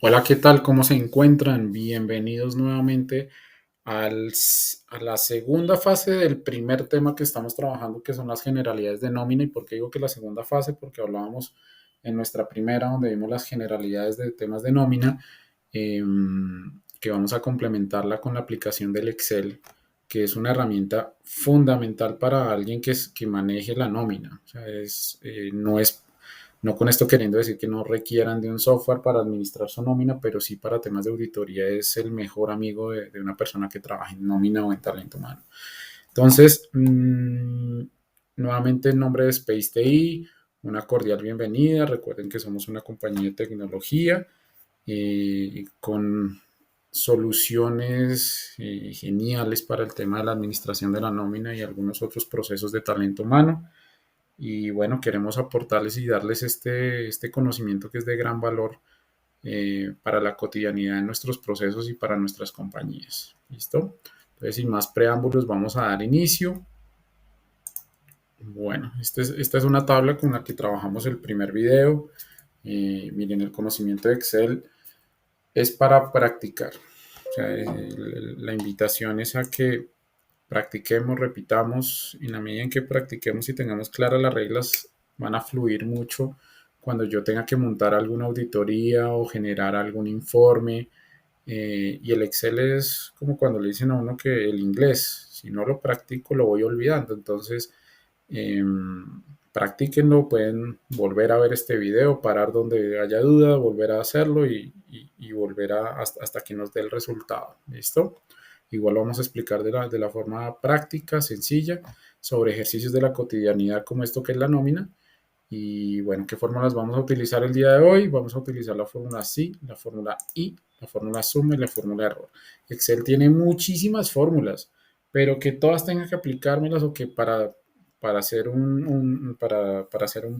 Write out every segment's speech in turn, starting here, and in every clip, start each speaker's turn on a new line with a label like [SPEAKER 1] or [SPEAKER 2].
[SPEAKER 1] Hola, ¿qué tal? ¿Cómo se encuentran? Bienvenidos nuevamente a la segunda fase del primer tema que estamos trabajando, que son las generalidades de nómina. ¿Y por qué digo que la segunda fase? Porque hablábamos en nuestra primera, donde vimos las generalidades de temas de nómina, que vamos a complementarla con la aplicación del Excel, que es una herramienta fundamental para alguien que maneje la nómina. O sea, no con esto queriendo decir que no requieran de un software para administrar su nómina, pero sí para temas de auditoría es el mejor amigo de una persona que trabaja en nómina o en talento humano. Entonces, nuevamente en nombre de Space TI, una cordial bienvenida. Recuerden que somos una compañía de tecnología con soluciones geniales para el tema de la administración de la nómina y algunos otros procesos de talento humano. Y bueno, queremos aportarles y darles este conocimiento que es de gran valor para la cotidianidad de nuestros procesos y para nuestras compañías. ¿Listo? Entonces, sin más preámbulos, vamos a dar inicio. Bueno, esta es una tabla con la que trabajamos el primer video. Miren, el conocimiento de Excel es para practicar. O sea, la invitación es a que practiquemos, repitamos, y en la medida en que practiquemos y tengamos claras las reglas, van a fluir mucho cuando yo tenga que montar alguna auditoría o generar algún informe. Y el Excel es como cuando le dicen a uno que el inglés, si no lo practico, lo voy olvidando. Entonces, eh, practíquenlo, pueden volver a ver este video, parar donde haya duda, volver a hacerlo y volver hasta que nos dé el resultado. ¿Listo? Igual lo vamos a explicar de la forma práctica, sencilla, sobre ejercicios de la cotidianidad como esto que es la nómina. Y bueno, ¿qué fórmulas vamos a utilizar el día de hoy? Vamos a utilizar la fórmula SI, la fórmula I, la fórmula suma y la fórmula error. Excel tiene muchísimas fórmulas, pero que todas tengan que aplicármelas o que para hacer para ser un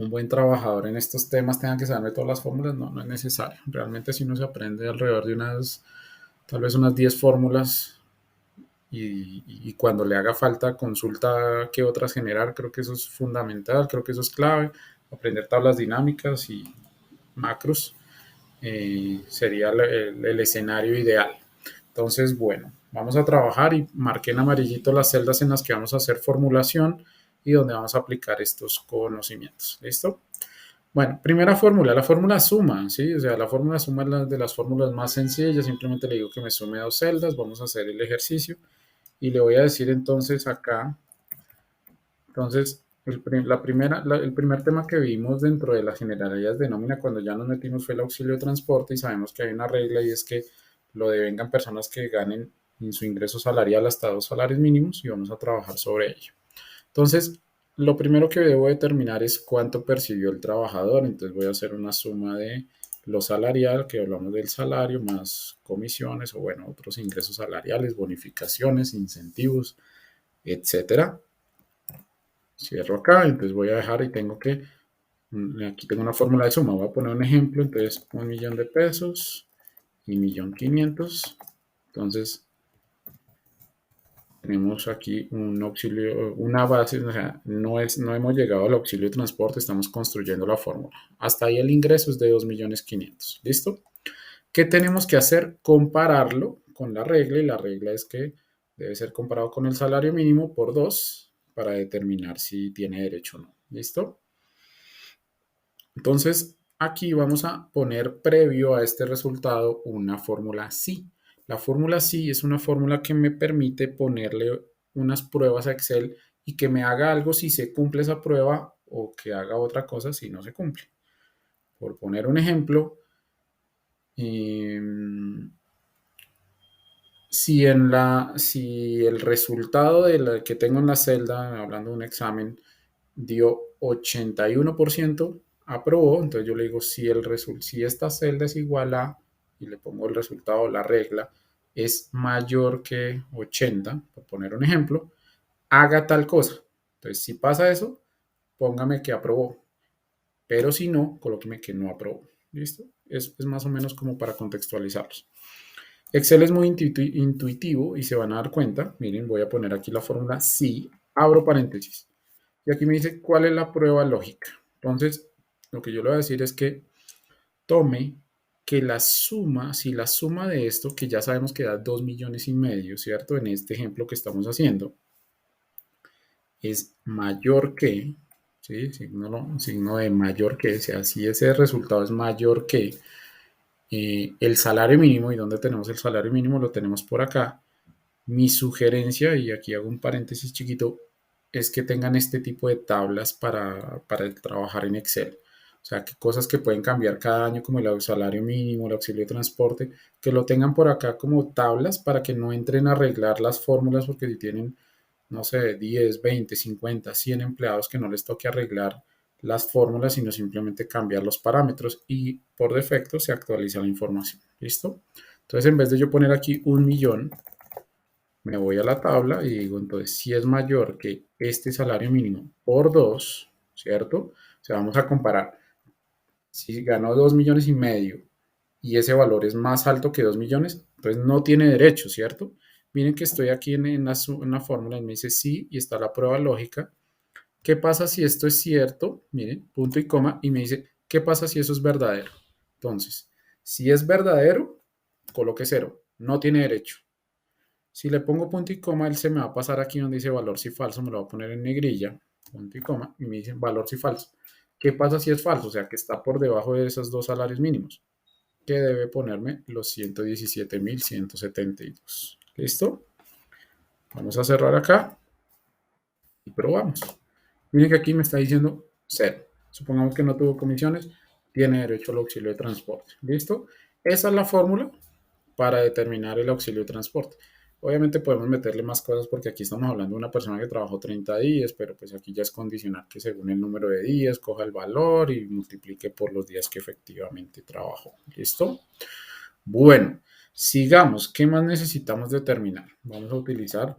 [SPEAKER 1] buen trabajador en estos temas tengan que saberme todas las fórmulas, no, no es necesario. Realmente si uno se aprende alrededor de tal vez unas 10 fórmulas y cuando le haga falta consulta qué otras generar, creo que eso es fundamental, creo que eso es clave. Aprender tablas dinámicas y macros sería el escenario ideal. Entonces, bueno, vamos a trabajar y marqué en amarillito las celdas en las que vamos a hacer formulación y donde vamos a aplicar estos conocimientos. ¿Listo? Bueno, primera fórmula, la fórmula suma, ¿sí? O sea, la fórmula suma es de las fórmulas más sencillas, simplemente le digo que me sume dos celdas, vamos a hacer el ejercicio y le voy a decir entonces acá, entonces, el primer tema que vimos dentro de las generalidades de nómina cuando ya nos metimos fue el auxilio de transporte y sabemos que hay una regla y es que lo devengan personas que ganen en su ingreso salarial hasta 2 salarios mínimos y vamos a trabajar sobre ello. Entonces, lo primero que debo determinar es cuánto percibió el trabajador. Entonces voy a hacer una suma de lo salarial, que hablamos del salario, más comisiones o bueno, otros ingresos salariales, bonificaciones, incentivos, etcétera. Cierro acá, entonces voy a dejar y tengo que, aquí tengo una fórmula de suma, voy a poner un ejemplo, entonces 1.000.000 de pesos y 1.500.000. Entonces tenemos aquí un auxilio, una base, o sea, no hemos llegado al auxilio de transporte, estamos construyendo la fórmula. Hasta ahí el ingreso es de 2.500.000, ¿listo? ¿Qué tenemos que hacer? Compararlo con la regla y la regla es que debe ser comparado con el salario mínimo por 2 para determinar si tiene derecho o no, ¿listo? Entonces, aquí vamos a poner previo a este resultado una fórmula SI. La fórmula SI es una fórmula que me permite ponerle unas pruebas a Excel y que me haga algo si se cumple esa prueba o que haga otra cosa si no se cumple. Por poner un ejemplo, eh, si el resultado que tengo en la celda, hablando de un examen, dio 81%, aprobó, entonces yo le digo si esta celda es igual a, y le pongo el resultado, la regla, es mayor que 80, por poner un ejemplo, haga tal cosa. Entonces, si pasa eso, póngame que aprobó, pero si no, colóqueme que no aprobó. ¿Listo? Es más o menos como para contextualizarlos. Excel es muy intuitivo y se van a dar cuenta. Miren, voy a poner aquí la fórmula si, abro paréntesis. Y aquí me dice cuál es la prueba lógica. Entonces, lo que yo le voy a decir es que tome que la suma, si la suma de esto, que ya sabemos que da 2,5 millones, ¿cierto? En este ejemplo que estamos haciendo, es mayor que, ¿sí? Signo de mayor que, o sea, si ese resultado es mayor que el salario mínimo, ¿y dónde tenemos el salario mínimo? Lo tenemos por acá. Mi sugerencia, y aquí hago un paréntesis chiquito, es que tengan este tipo de tablas para trabajar en Excel. O sea, que cosas que pueden cambiar cada año, como el salario mínimo, el auxilio de transporte, que lo tengan por acá como tablas para que no entren a arreglar las fórmulas, porque si tienen, no sé, 10, 20, 50, 100 empleados, que no les toque arreglar las fórmulas, sino simplemente cambiar los parámetros y por defecto se actualiza la información. ¿Listo? Entonces, en vez de yo poner aquí 1 millón, me voy a la tabla y digo, entonces, si es mayor que este salario mínimo por 2, ¿cierto? O sea, vamos a comparar. Si ganó 2,5 millones y ese valor es más alto que 2 millones, entonces no tiene derecho, ¿cierto? Miren que estoy aquí en la fórmula y me dice sí y está la prueba lógica. ¿Qué pasa si esto es cierto? Miren, punto y coma, y me dice, ¿qué pasa si eso es verdadero? Entonces, si es verdadero, coloque cero, no tiene derecho. Si le pongo punto y coma, él se me va a pasar aquí donde dice valor si falso, me lo va a poner en negrilla, punto y coma, y me dice valor si falso. ¿Qué pasa si es falso? O sea, que está por debajo de esos dos salarios mínimos, que debe ponerme los 117,172. ¿Listo? Vamos a cerrar acá y probamos. Miren que aquí me está diciendo cero. Supongamos que no tuvo comisiones, tiene derecho al auxilio de transporte. ¿Listo? Esa es la fórmula para determinar el auxilio de transporte. Obviamente podemos meterle más cosas porque aquí estamos hablando de una persona que trabajó 30 días, pero pues aquí ya es condicional que según el número de días coja el valor y multiplique por los días que efectivamente trabajó. ¿Listo? Bueno, sigamos. ¿Qué más necesitamos determinar? Vamos a utilizar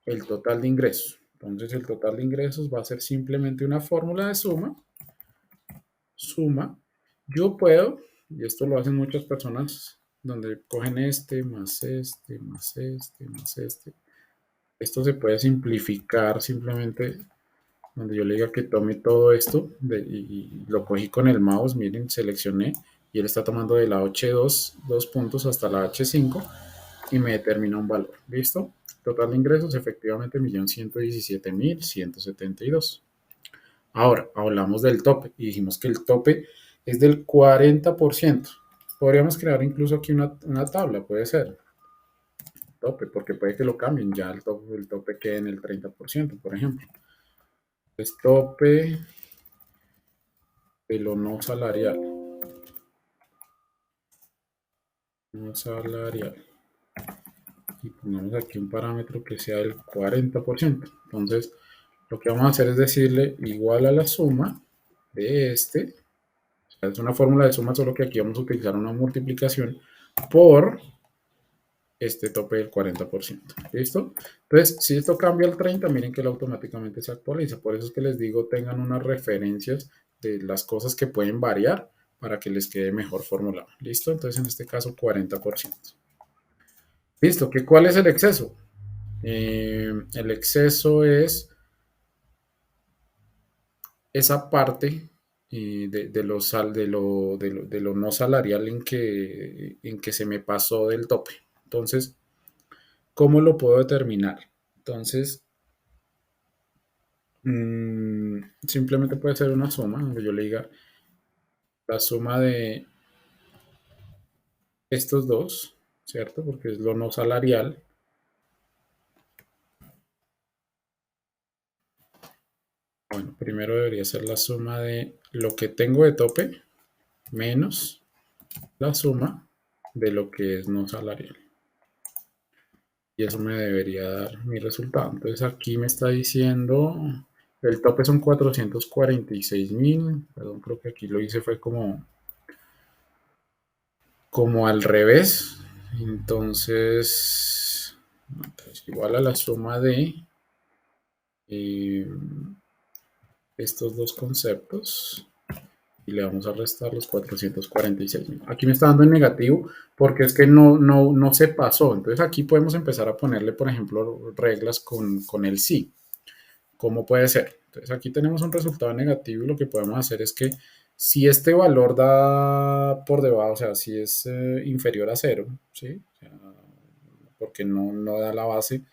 [SPEAKER 1] el total de ingresos. Entonces el total de ingresos va a ser simplemente una fórmula de suma. Suma. Yo puedo, y esto lo hacen muchas personas, donde cogen este, más este, más este, más este. Esto se puede simplificar simplemente donde yo le diga que tome todo esto y lo cogí con el mouse, miren, seleccioné y él está tomando de la H2 dos puntos hasta la H5 y me determina un valor. ¿Listo? Total de ingresos efectivamente 1,117,172. Ahora, hablamos del tope y dijimos que el tope es del 40%. Podríamos crear incluso aquí una tabla, puede ser, tope, porque puede que lo cambien, ya el tope quede en el 30%, por ejemplo. Es tope de lo no salarial. No salarial. Y pongamos aquí un parámetro que sea el 40%. Entonces, lo que vamos a hacer es decirle igual a la suma de este. O sea, es una fórmula de suma, solo que aquí vamos a utilizar una multiplicación por este tope del 40%. ¿Listo? Entonces, si esto cambia al 30, miren que él automáticamente se actualiza. Por eso es que les digo, tengan unas referencias de las cosas que pueden variar para que les quede mejor formulado. ¿Listo? Entonces, en este caso, 40%. ¿Listo? ¿Cuál es el exceso? El exceso es esa parte de lo no salarial en que se me pasó del tope. Entonces, ¿cómo lo puedo determinar? Entonces, simplemente puede ser una suma, donde yo le diga la suma de estos dos, ¿cierto? Porque es lo no salarial. Bueno, primero debería ser la suma de lo que tengo de tope menos la suma de lo que es no salarial. Y eso me debería dar mi resultado. Entonces aquí me está diciendo, el tope son 446,000, perdón, creo que aquí lo hice fue como al revés. Entonces igual a la suma de eh, estos dos conceptos y le vamos a restar los 446,000. Aquí me está dando en negativo porque es que no se pasó. Entonces aquí podemos empezar a ponerle, por ejemplo, reglas con el sí. ¿Cómo puede ser? Entonces aquí tenemos un resultado negativo y lo que podemos hacer es que Si este valor da por debajo, o sea, si es inferior a cero, ¿sí? O sea, porque no da la base,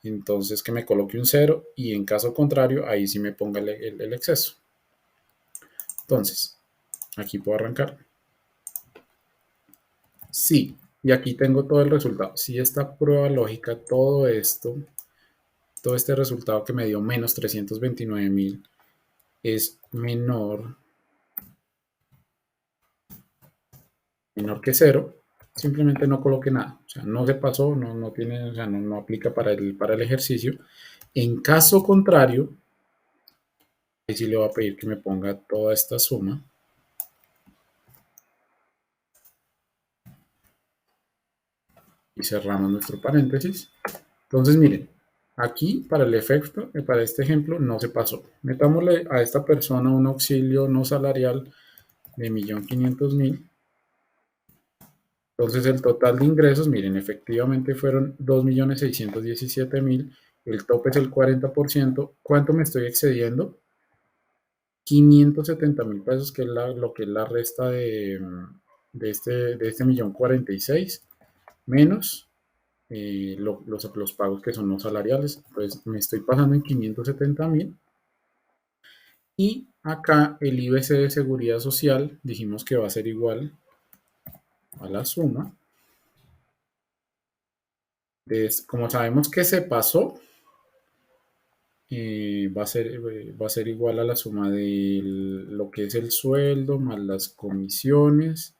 [SPEAKER 1] entonces que me coloque un cero y en caso contrario, ahí sí me ponga el exceso. Entonces, aquí puedo arrancar. Sí, y aquí tengo todo el resultado. Si esta prueba lógica, todo esto, todo este resultado que me dio menos 329.000 es menor que cero, simplemente no coloque nada. O sea, no se pasó, no tiene, o sea, no aplica para el ejercicio. En caso contrario, ahí sí le voy a pedir que me ponga toda esta suma. Y cerramos nuestro paréntesis. Entonces, miren, aquí para el efecto, para este ejemplo, no se pasó. Metámosle a esta persona un auxilio no salarial de 1.500.000. Entonces, el total de ingresos, miren, efectivamente fueron 2.617.000. El tope es el 40%. ¿Cuánto me estoy excediendo? 570.000 pesos, que es lo que es la resta de este 1.046.000, menos los pagos que son no salariales. Pues me estoy pasando en 570.000. Y acá el IBC de seguridad social dijimos que va a ser igual a la suma. Como sabemos que se pasó, va a ser igual a la suma de lo que es el sueldo más las comisiones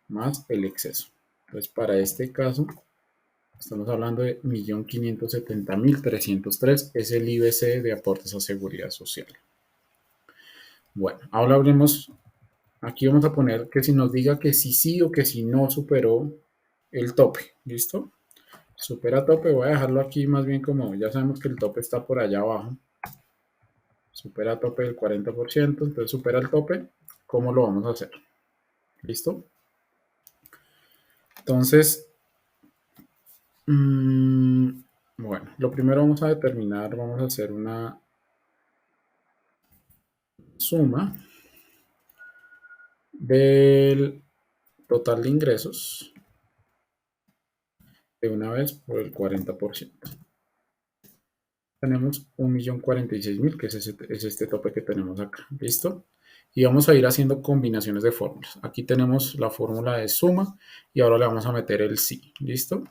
[SPEAKER 1] más el exceso. Entonces, para este caso, estamos hablando de 1.570.303, es el IBC de aportes a seguridad social. Bueno, ahora hablemos, aquí vamos a poner que si nos diga que si sí o que si no superó el tope, ¿listo? Supera tope, voy a dejarlo aquí más bien como, ya sabemos que el tope está por allá abajo, supera tope del 40%, entonces supera el tope, ¿cómo lo vamos a hacer? ¿Listo? Entonces, bueno, lo primero vamos a determinar, vamos a hacer una suma del total de ingresos de una vez por el 40%. Tenemos 1.046.000, que es este tope que tenemos acá. ¿Listo? Y vamos a ir haciendo combinaciones de fórmulas. Aquí tenemos la fórmula de suma y ahora le vamos a meter el sí. ¿Listo?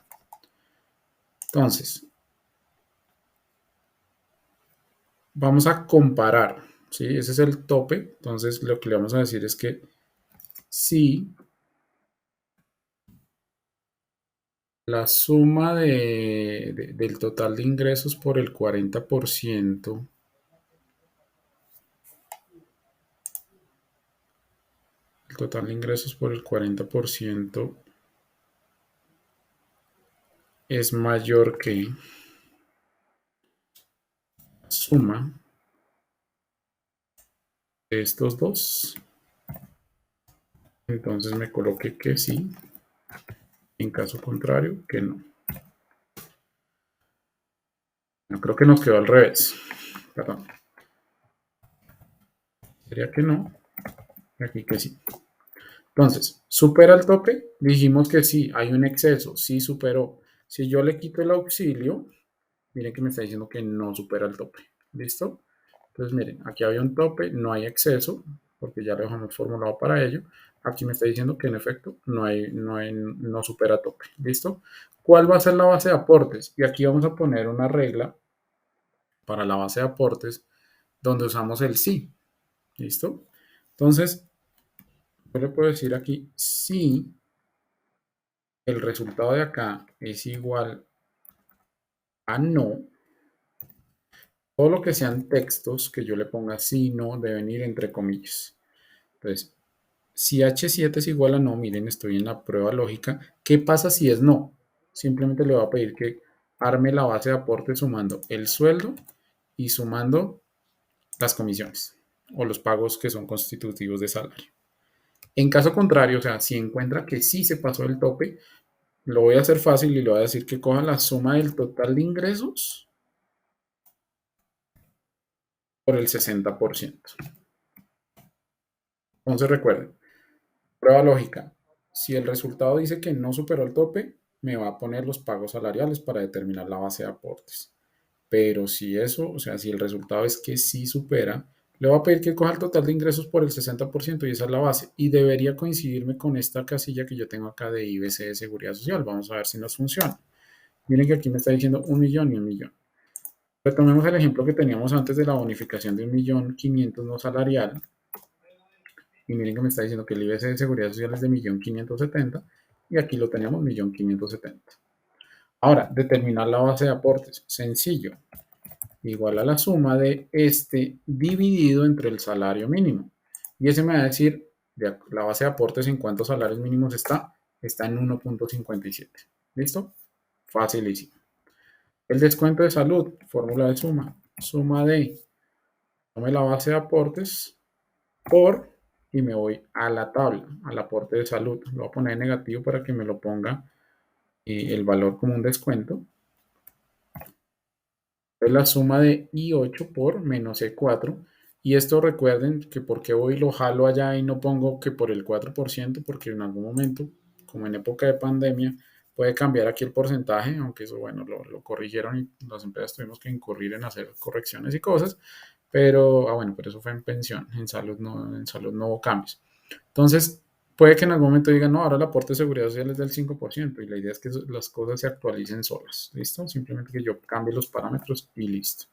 [SPEAKER 1] Entonces, vamos a comparar. ¿Sí? Ese es el tope. Entonces, lo que le vamos a decir es que si la suma del total de ingresos por el 40%, el total de ingresos por el 40% es mayor que la suma de estos dos, entonces me coloqué que sí, en caso contrario que no. Yo creo que nos quedó al revés, perdón, sería que no, y aquí que sí. Entonces, ¿supera el tope? Dijimos que sí, hay un exceso, sí superó. Si yo le quito el auxilio, miren que me está diciendo que no supera el tope. ¿Listo? Entonces, miren, aquí había un tope, no hay exceso, porque ya lo dejamos formulado para ello. Aquí me está diciendo que en efecto no supera tope. ¿Listo? ¿Cuál va a ser la base de aportes? Y aquí vamos a poner una regla para la base de aportes donde usamos el sí. ¿Listo? Entonces, yo le puedo decir aquí si el resultado de acá es igual a no. Todo lo que sean textos que yo le ponga sí, no, deben ir entre comillas. Entonces, si H7 es igual a no, miren, estoy en la prueba lógica. ¿Qué pasa si es no? Simplemente le voy a pedir que arme la base de aporte sumando el sueldo y sumando las comisiones o los pagos que son constitutivos de salario. En caso contrario, o sea, si encuentra que sí se pasó el tope, lo voy a hacer fácil y le voy a decir que coja la suma del total de ingresos por el 60%. Entonces recuerden, prueba lógica. Si el resultado dice que no superó el tope, me va a poner los pagos salariales para determinar la base de aportes. Pero si eso, o sea, si el resultado es que sí supera, le voy a pedir que coja el total de ingresos por el 60% y esa es la base. Y debería coincidirme con esta casilla que yo tengo acá de IBC de Seguridad Social. Vamos a ver si nos funciona. Miren que aquí me está diciendo 1.000.000 y 1.000.000. Retomemos el ejemplo que teníamos antes de la bonificación de 1.500.000 no salarial. Y miren que me está diciendo que el IBC de Seguridad Social es de 1.570.000 y aquí lo tenemos 1.570.000. Ahora, determinar la base de aportes. Sencillo. Igual a la suma de este dividido entre el salario mínimo. Y ese me va a decir, la base de aportes en cuántos salarios mínimos está en 1.57. ¿Listo? Facilísimo. El descuento de salud, fórmula de suma. Suma de, tome la base de aportes por, y me voy a la tabla, al aporte de salud. Lo voy a poner en negativo para que me lo ponga el valor como un descuento. Es la suma de I8 por menos E4. Y esto recuerden que porque voy y lo jalo allá y no pongo que por el 4%, porque en algún momento, como en época de pandemia, puede cambiar aquí el porcentaje, aunque eso, bueno, lo corrigieron y las empresas tuvimos que incurrir en hacer correcciones y cosas, pero, bueno, pero eso fue en pensión, en salud no hubo cambios. Entonces, puede que en algún momento digan, no, ahora el aporte de seguridad social es del 5% y la idea es que las cosas se actualicen solas, ¿listo? Simplemente que yo cambie los parámetros y listo.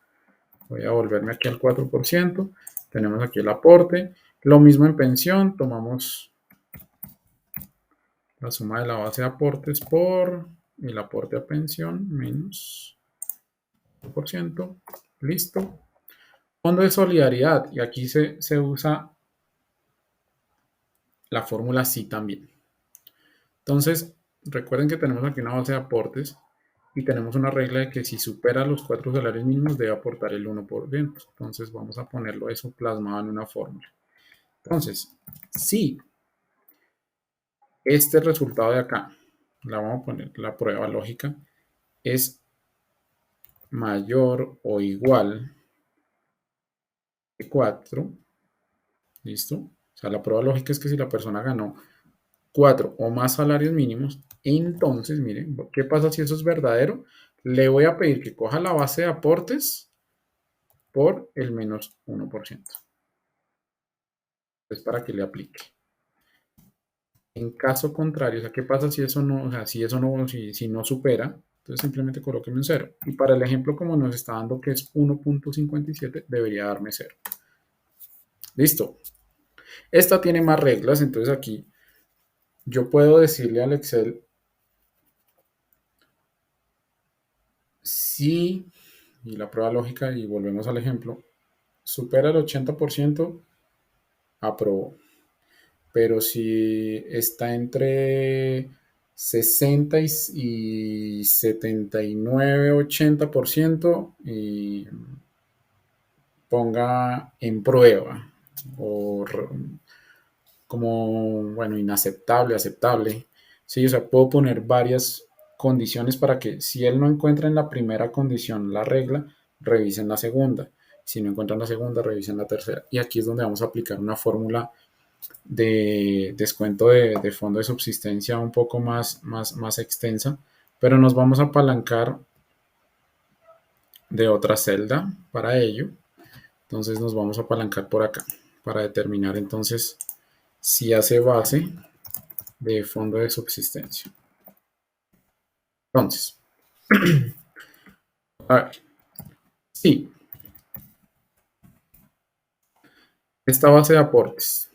[SPEAKER 1] Voy a volverme aquí al 4%, tenemos aquí el aporte, lo mismo en pensión, tomamos la suma de la base de aportes por el aporte a pensión menos 4%, listo. Fondo de solidaridad, y aquí se usa la fórmula sí también. Entonces, recuerden que tenemos aquí una base de aportes y tenemos una regla de que si supera los 4 salarios mínimos debe aportar el 1%. Entonces, vamos a ponerlo eso plasmado en una fórmula. Entonces, si este resultado de acá, la vamos a poner la prueba lógica, es mayor o igual que 4, ¿listo? O sea, la prueba lógica es que si la persona ganó 4 o más salarios mínimos, entonces, miren, ¿qué pasa si eso es verdadero? Le voy a pedir que coja la base de aportes por el menos 1%. Es para que le aplique. En caso contrario, o sea, ¿qué pasa si eso no, o sea, si no supera? Entonces simplemente colóqueme un 0. Y para el ejemplo como nos está dando que es 1.57, debería darme 0. Listo. Esta tiene más reglas, entonces aquí yo puedo decirle al Excel si, y la prueba lógica, y volvemos al ejemplo, supera el 80%, aprobó. Pero si está entre 60 y 79, 80%, y ponga en prueba o como, bueno, inaceptable, aceptable. Sí, o sea, puedo poner varias condiciones para que si él no encuentra en la primera condición la regla, revisen la segunda. Si no encuentran la segunda, revisen la tercera. Y aquí es donde vamos a aplicar una fórmula de descuento de fondo de subsistencia un poco más extensa, pero nos vamos a apalancar de otra celda para ello. Entonces nos vamos a apalancar por acá para determinar entonces si hace base de fondo de subsistencia. Entonces, a ver, sí, esta base de aportes.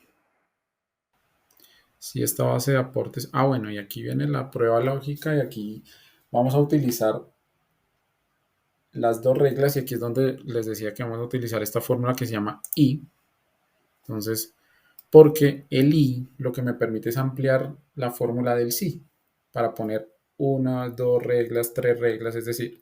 [SPEAKER 1] Si esta base de aportes. Ah, bueno, y aquí viene la prueba lógica y aquí vamos a utilizar las dos reglas y aquí es donde les decía que vamos a utilizar esta fórmula que se llama I. Entonces, porque el I lo que me permite es ampliar la fórmula del sí para poner una, dos reglas, tres reglas, es decir,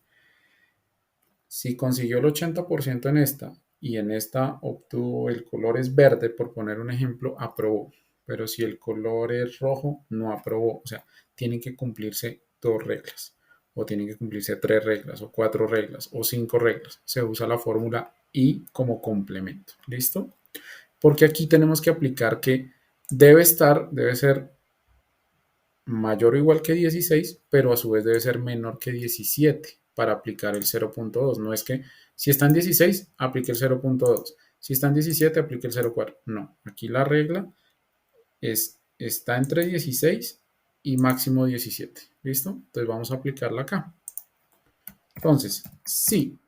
[SPEAKER 1] si consiguió el 80% en esta y en esta obtuvo el color es verde, por poner un ejemplo, aprobó. Pero si el color es rojo, no aprobó. O sea, tienen que cumplirse dos reglas, o tienen que cumplirse tres reglas, o cuatro reglas, o cinco reglas. Se usa la fórmula I como complemento. ¿Listo? porque aquí tenemos que aplicar que debe ser mayor o igual que 16, pero a su vez debe ser menor que 17 para aplicar el 0.2. No es que si está en 16, aplique el 0.2. Si está en 17, aplique el 0.4. No, aquí la regla está entre 16 y máximo 17. ¿Listo? Entonces vamos a aplicarla acá. Entonces, sí.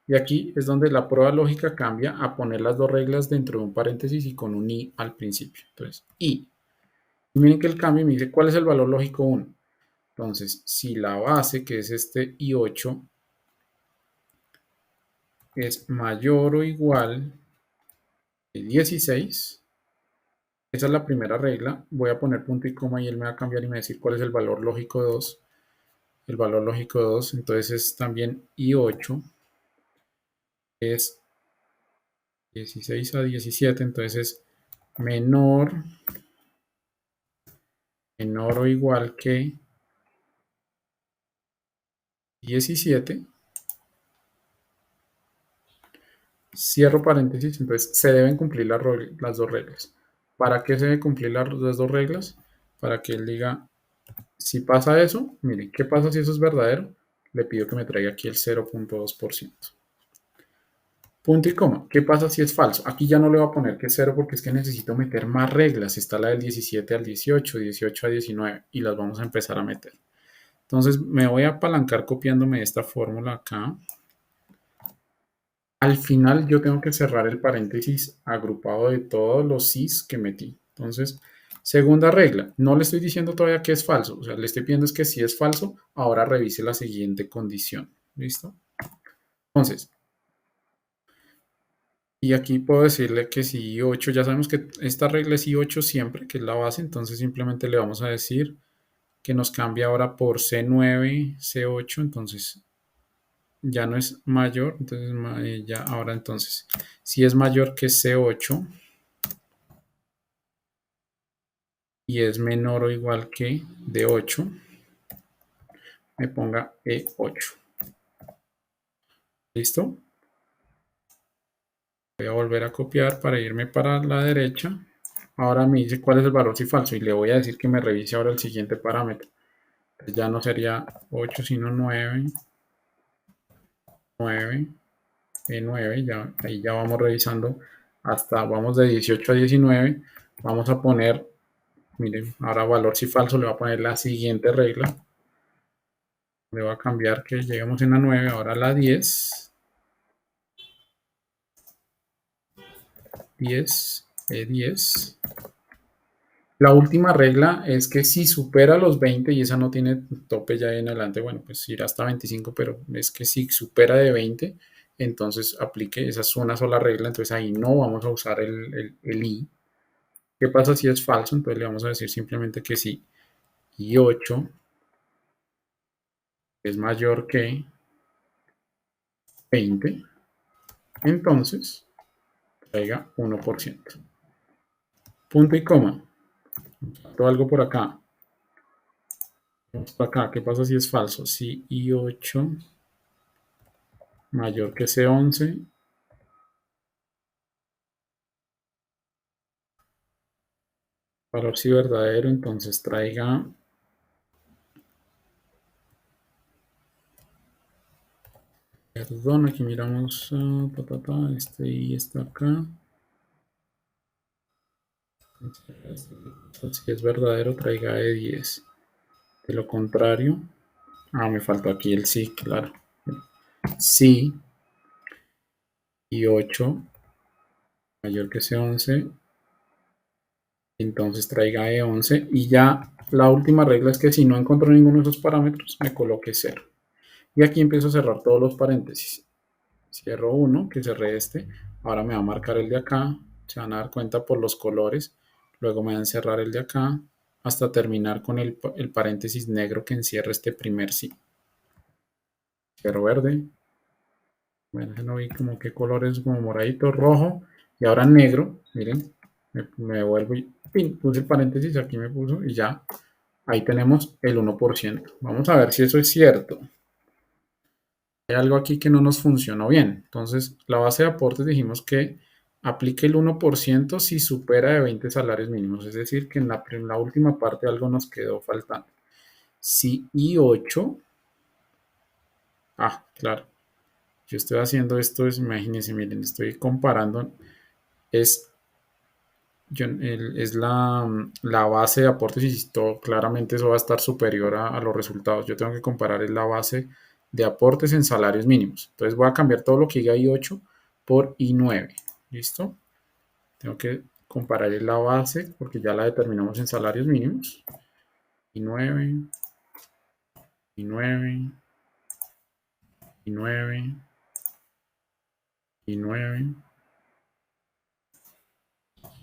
[SPEAKER 1] Y aquí es donde la prueba lógica cambia a poner las dos reglas dentro de un paréntesis y con un i al principio. Entonces, i. Y miren que el cambio me dice cuál es el valor lógico 1. Entonces, si la base, que es este i8, es mayor o igual que 16, esa es la primera regla. Voy a poner punto y coma y él me va a cambiar y me va a decir cuál es el valor lógico 2. El valor lógico 2, entonces es también i8, es 16 a 17, entonces es menor o igual que 17. Cierro paréntesis, entonces se deben cumplir las dos reglas. ¿Para qué se deben cumplir las dos reglas? Para que él diga, si pasa eso, miren, ¿qué pasa si eso es verdadero? Le pido que me traiga aquí el 0.2%. Punto y coma. ¿Qué pasa si es falso? Aquí ya no le voy a poner que es 0 porque es que necesito meter más reglas. Está la del 17 al 18, 18 a 19 y las vamos a empezar a meter. Entonces me voy a apalancar copiándome esta fórmula acá. Al final yo tengo que cerrar el paréntesis agrupado de todos los sís que metí. Entonces, segunda regla, no le estoy diciendo todavía que es falso, o sea, le estoy pidiendo es que si es falso, ahora revise la siguiente condición. ¿Listo? Entonces, y aquí puedo decirle que si i8, ya sabemos que esta regla es i8 siempre, que es la base, entonces simplemente le vamos a decir que nos cambie ahora por C9, C8, entonces ya no es mayor, entonces ya ahora entonces, si es mayor que C8 y es menor o igual que D8, me ponga E8. ¿Listo? Voy a volver a copiar para irme para la derecha. Ahora me dice cuál es el valor si falso y le voy a decir que me revise ahora el siguiente parámetro. Entonces ya no sería 8 sino 9, 9, E9, ya, ahí ya vamos revisando hasta, vamos de 18 a 19, vamos a poner, miren, ahora valor si falso le voy a poner la siguiente regla, le voy a cambiar que lleguemos en la 9, ahora la 10, 10, E10. La última regla es que si supera los 20 y esa no tiene tope ya en adelante, bueno, pues irá hasta 25, pero es que si supera de 20, entonces aplique, esa es una sola regla, entonces ahí no vamos a usar el i. ¿Qué pasa si es falso? Entonces le vamos a decir simplemente que sí, i8 es mayor que 20, entonces traiga 1%. Punto y coma. Faltó algo por acá. Por acá, ¿qué pasa si es falso? Si i8 mayor que C11, valor si verdadero, entonces traiga, perdón, aquí miramos, este y está acá. Si es verdadero, traiga de 10. De lo contrario, me faltó aquí el sí, claro. Sí y 8 mayor que C11, entonces traiga E11 y ya la última regla es que si no encuentro ninguno de esos parámetros, me coloque 0. Y aquí empiezo a cerrar todos los paréntesis. Cierro uno, que cerré este. Ahora me va a marcar el de acá. Se van a dar cuenta por los colores. Luego me va a encerrar el de acá hasta terminar con el paréntesis negro que encierra este primer sí. Cierro verde. Bueno, no vi como qué colores, como moradito, rojo y ahora negro. Miren, me vuelvo y puse el paréntesis, aquí me puso y ya. Ahí tenemos el 1%. Vamos a ver si eso es cierto. Hay algo aquí que no nos funcionó bien. Entonces, la base de aportes dijimos que aplique el 1% si supera de 20 salarios mínimos, es decir, que en la última parte algo nos quedó faltando. Si I8, claro, yo estoy haciendo esto, imagínense, miren, estoy comparando, es, es la base de aportes y todo, claramente eso va a estar superior a los resultados. Yo tengo que comparar es la base de aportes en salarios mínimos. Entonces voy a cambiar todo lo que diga I8 por I9. ¿Listo? Tengo que comparar la base porque ya la determinamos en salarios mínimos. I9, I9, I9, I9,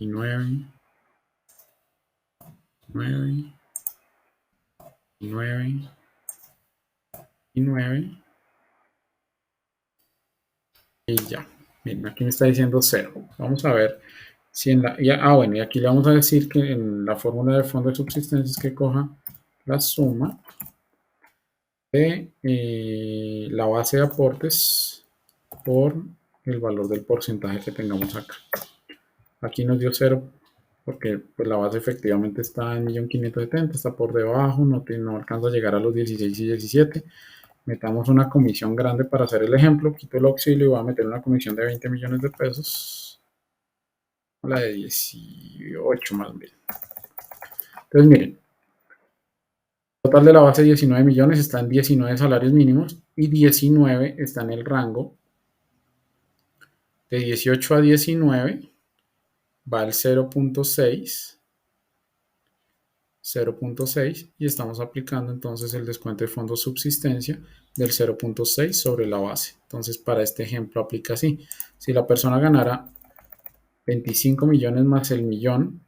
[SPEAKER 1] I9, I9, I9, I9 y ya. Miren, aquí me está diciendo 0. Vamos a ver si en la... bueno, y aquí le vamos a decir que en la fórmula de fondo de subsistencia es que coja la suma de la base de aportes por el valor del porcentaje que tengamos acá. Aquí nos dio 0 porque pues, la base efectivamente está en 1.570.000, está por debajo, no alcanza a llegar a los 16 y 17. Metamos una comisión grande para hacer el ejemplo, quito el auxilio y voy a meter una comisión de 20 millones de pesos, la de 18 más bien. Entonces miren, el total de la base 19 millones está en 19 salarios mínimos y 19 está en el rango de 18 a 19, va al 0.6 y estamos aplicando entonces el descuento de fondos subsistencia del 0.6 sobre la base. Entonces para este ejemplo aplica así. Si la persona ganara 25 millones más el millón,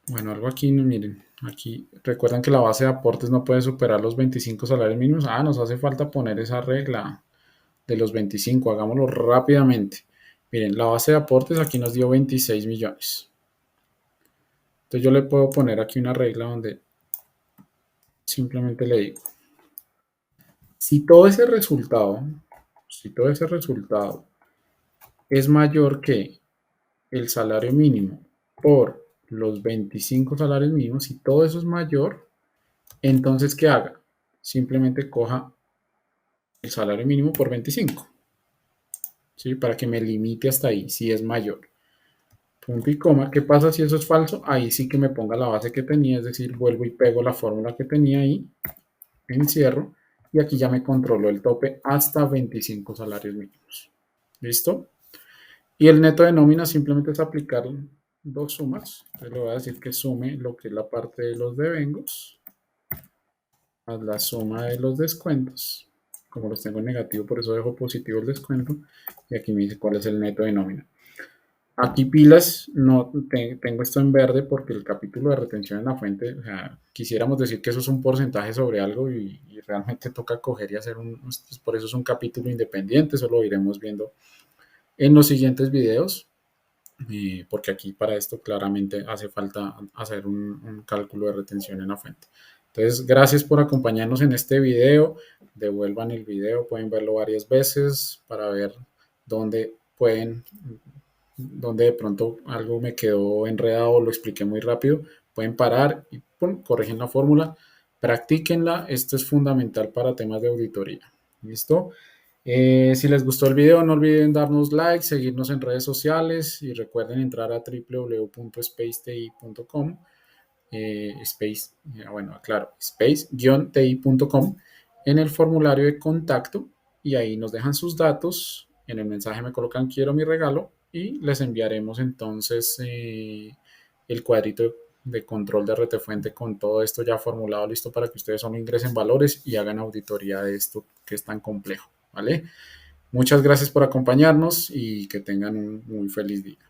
[SPEAKER 1] bueno, algo aquí, miren, aquí recuerden que la base de aportes no puede superar los 25 salarios mínimos. Nos hace falta poner esa regla de los 25, hagámoslo rápidamente. Miren, la base de aportes aquí nos dio 26 millones. Entonces yo le puedo poner aquí una regla donde simplemente le digo, si todo ese resultado es mayor que el salario mínimo por los 25 salarios mínimos, si todo eso es mayor, entonces ¿qué haga? Simplemente coja el salario mínimo por 25, ¿sí? Para que me limite hasta ahí, si es mayor. Punto y coma. ¿Qué pasa si eso es falso? Ahí sí que me ponga la base que tenía, es decir, vuelvo y pego la fórmula que tenía ahí, encierro, y aquí ya me controló el tope hasta 25 salarios mínimos. ¿Listo? Y el neto de nómina simplemente es aplicar dos sumas. Entonces le voy a decir que sume lo que es la parte de los devengos más la suma de los descuentos. Como los tengo en negativo, por eso dejo positivo el descuento. Y aquí me dice cuál es el neto de nómina. Aquí pilas, no tengo esto en verde porque el capítulo de retención en la fuente, o sea, quisiéramos decir que eso es un porcentaje sobre algo y realmente toca coger y hacer pues por eso es un capítulo independiente, eso lo iremos viendo en los siguientes videos, porque aquí para esto claramente hace falta hacer un cálculo de retención en la fuente. Entonces, gracias por acompañarnos en este video, devuelvan el video, pueden verlo varias veces para ver dónde donde de pronto algo me quedó enredado o lo expliqué muy rápido, pueden parar y ¡pum!, corrigen la fórmula, practíquenla, esto es fundamental para temas de auditoría. ¿Listo? Si les gustó el video, no olviden darnos like, seguirnos en redes sociales y recuerden entrar a www.spaceti.com, space-ti.com en el formulario de contacto y ahí nos dejan sus datos, en el mensaje me colocan quiero mi regalo y les enviaremos entonces el cuadrito de control de retefuente con todo esto ya formulado, listo para que ustedes solo ingresen valores y hagan auditoría de esto que es tan complejo, ¿vale? Muchas gracias por acompañarnos y que tengan un muy feliz día.